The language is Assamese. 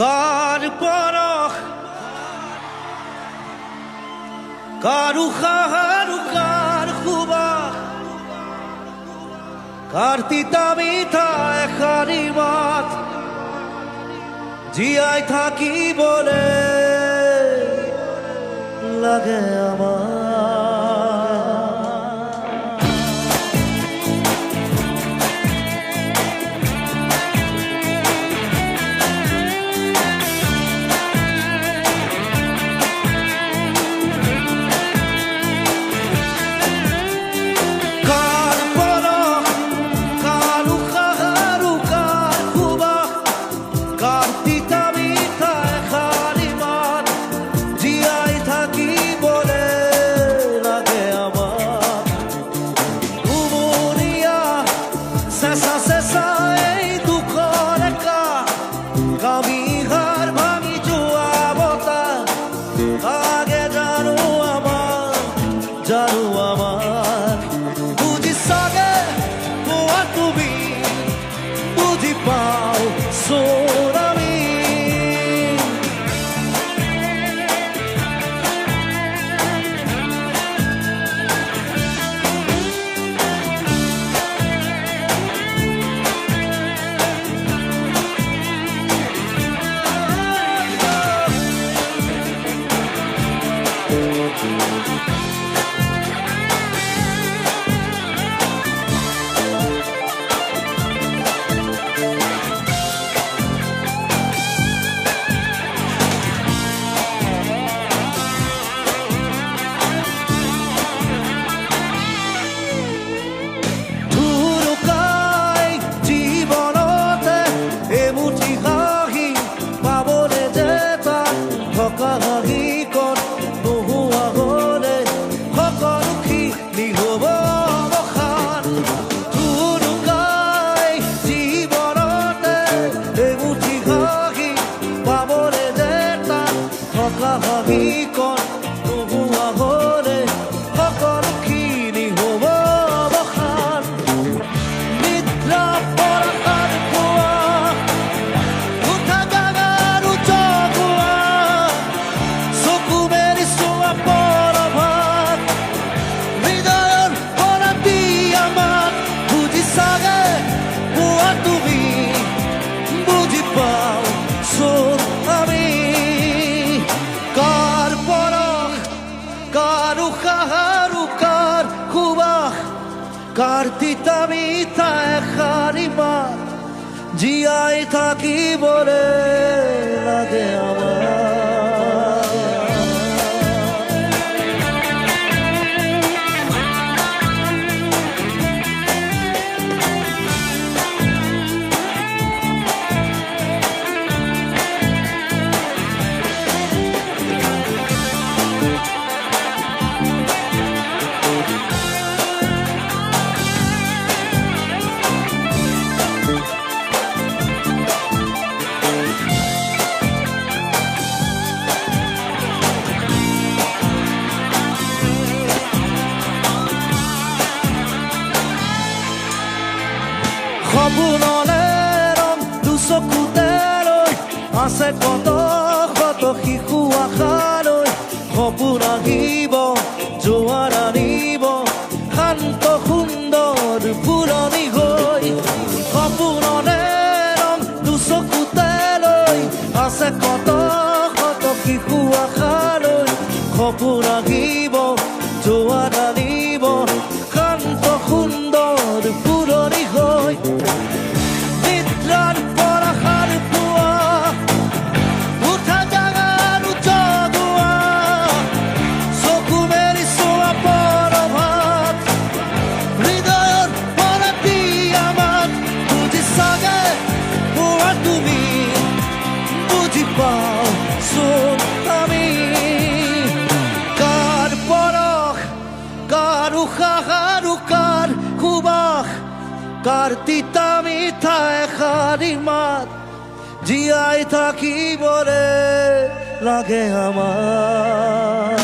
कार পৰশ কাৰ উশাহ কাৰ সুবাস কাৰ তিতা মিঠা এষাৰি মাত জীয়াই থাকিবলে লাগে আমাৰ কাৰ তিতা মিঠা এষাৰি মাত জীয়াই থাকিবলে লাগে আমাৰ সপোনলে ৰং দুচকুতে লৈ আছে কত কত শিশু আশালৈ সপোন আহিব জোৱাৰ আনিব শান্ত সুন্দৰ ফুলনি হৈ সপোনলে ৰং দুচকুতে লৈ আছে কত কত শিশু আশালৈ সপোন আহিব জোৱাৰ আনিব শান্ত সুন্দৰ ফুলনি হৈ কাৰ তিতা মিঠা এষাৰি মাত জীয়াই থাকিবলে লাগে আমাৰ